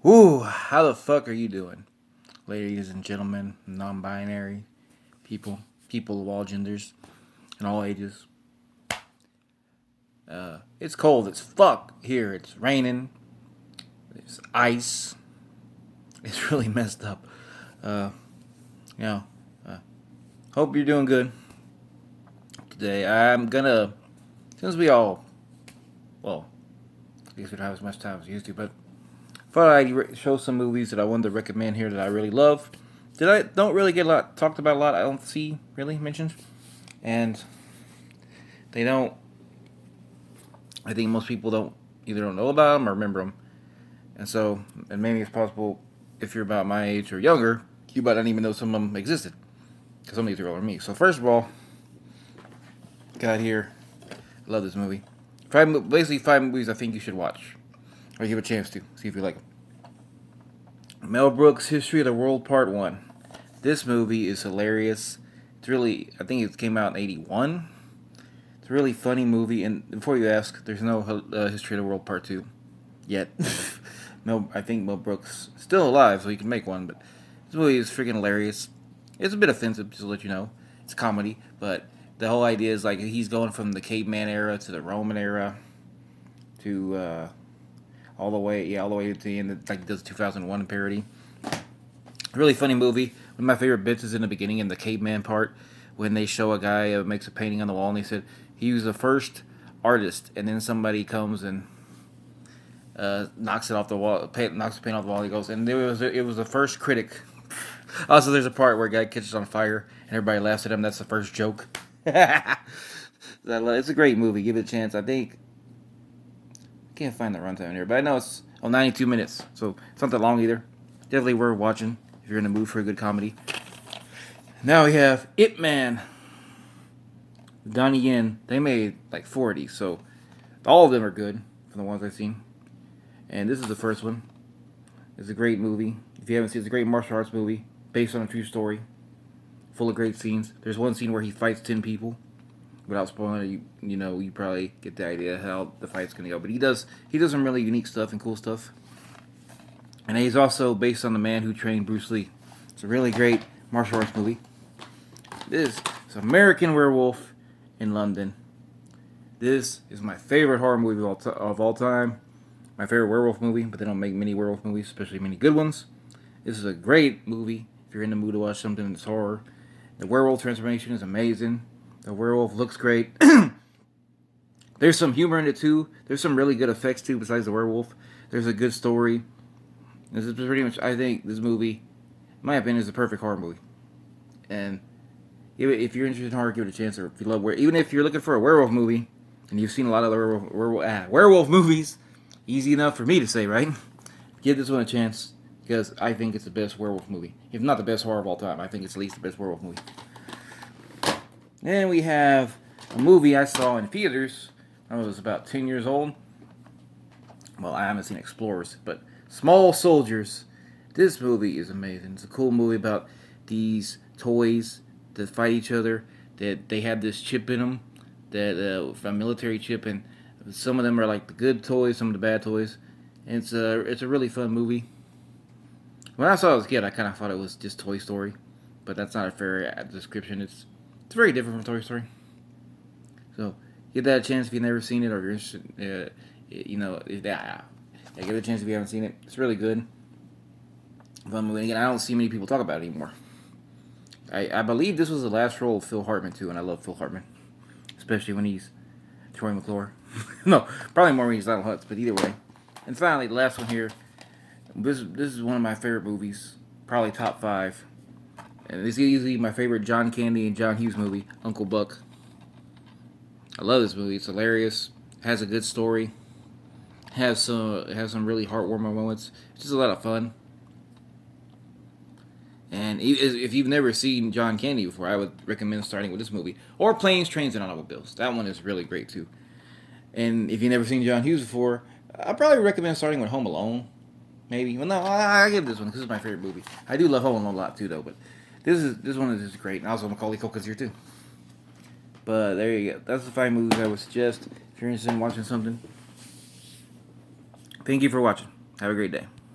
Ooh, how the fuck are you doing? Ladies and gentlemen, non binary people, people of all genders and all ages. It's cold as fuck here. It's raining. There's ice. It's really messed up. Uh, you know, uh, hope you're doing good today. I'm gonna, since we all, well, I guess we don't have as much time as we used to, but thought I'd show some movies that I wanted to recommend here that I really love. That I don't really get a lot talked about a lot. I don't see really mentioned, and they don't. I think most people don't know about them or remember them, and so and maybe it's possible if you're about my age or younger, you might not even know some of them existed because some of these are older than me. So first of all, got here. I love this movie. Basically five movies I think you should watch or give a chance to see if you like them. Mel Brooks' History of the World Part 1. This movie is hilarious. It's really, I think it came out in 81. It's a really funny movie. And before you ask, there's no History of the World Part 2 yet. I think Mel Brooks is still alive, so he can make one. But this movie is freaking hilarious. It's a bit offensive, just to let you know. It's comedy, but the whole idea is like he's going from the caveman era to the Roman era to all the way to the end. Like does 2001 parody. Really funny movie. One of my favorite bits is in the beginning in the caveman part when they show a guy makes a painting on the wall and they said he was the first artist, and then somebody comes and knocks it off the wall, knocks the paint off the wall. He goes, and it was the first critic. Also, there's a part where a guy catches on fire and everybody laughs at him. That's the first joke. It's a great movie. Give it a chance. I think I can't find the runtime here, but I know it's 92 minutes, so it's not that long either. Definitely worth watching if you're in the mood for a good comedy. Now we have Ip Man. Donnie Yen. They made like 40, so all of them are good from the ones I've seen. And this is the first one. It's a great movie. If you haven't seen it, it's a great martial arts movie based on a true story, full of great scenes. There's one scene where he fights 10 people. Without spoiling it, you probably get the idea how the fight's gonna go. But he does some really unique stuff and cool stuff. And he's also based on the man who trained Bruce Lee. It's a really great martial arts movie. This is American Werewolf in London. This is my favorite horror movie of all time. My favorite werewolf movie, but they don't make many werewolf movies, especially many good ones. This is a great movie if you're in the mood to watch something that's horror. The werewolf transformation is amazing. The werewolf looks great. There's some humor in it too. There's some really good effects too besides the werewolf. There's a good story. This is pretty much, I think, this movie, in my opinion, is the perfect horror movie. And if you're interested in horror, give it a chance. Or if you love even if you're looking for a werewolf movie, and you've seen a lot of the werewolf movies, easy enough for me to say, right? Give this one a chance because I think it's the best werewolf movie. If not the best horror of all time, I think it's at least the best werewolf movie. Then we have a movie I saw in theaters. I was about 10 years old. Well, I haven't seen Explorers, but Small Soldiers. This movie is amazing. It's a cool movie about these toys that fight each other. That they have this chip in them, that a military chip, and some of them are like the good toys, some of the bad toys. And it's a really fun movie. When I saw it as a kid, I kind of thought it was just Toy Story, but that's not a fair description. It's very different from Toy Story. So give that a chance if you've never seen it or you're interested. Give it a chance if you haven't seen it. It's really good. Fun movie. Again, I don't see many people talk about it anymore. I believe this was the last role of Phil Hartman too, and I love Phil Hartman, especially when he's Troy McClure. No, probably more when he's Lionel Hutz, but either way. And finally, the last one here. This is one of my favorite movies, probably top 5. And this is easily my favorite John Candy and John Hughes movie, Uncle Buck. I love this movie. It's hilarious. It has a good story. It has some really heartwarming moments. It's just a lot of fun. And if you've never seen John Candy before, I would recommend starting with this movie. Or Planes, Trains, and Automobiles. That one is really great too. And if you've never seen John Hughes before, I'd probably recommend starting with Home Alone. Maybe. Well, no, I give this one because it's my favorite movie. I do love Home Alone a lot too, though. But this one is just great. And also Macaulay Culkin's here too. But there you go. That's the 5 movies I would suggest if you're interested in watching something. Thank you for watching. Have a great day.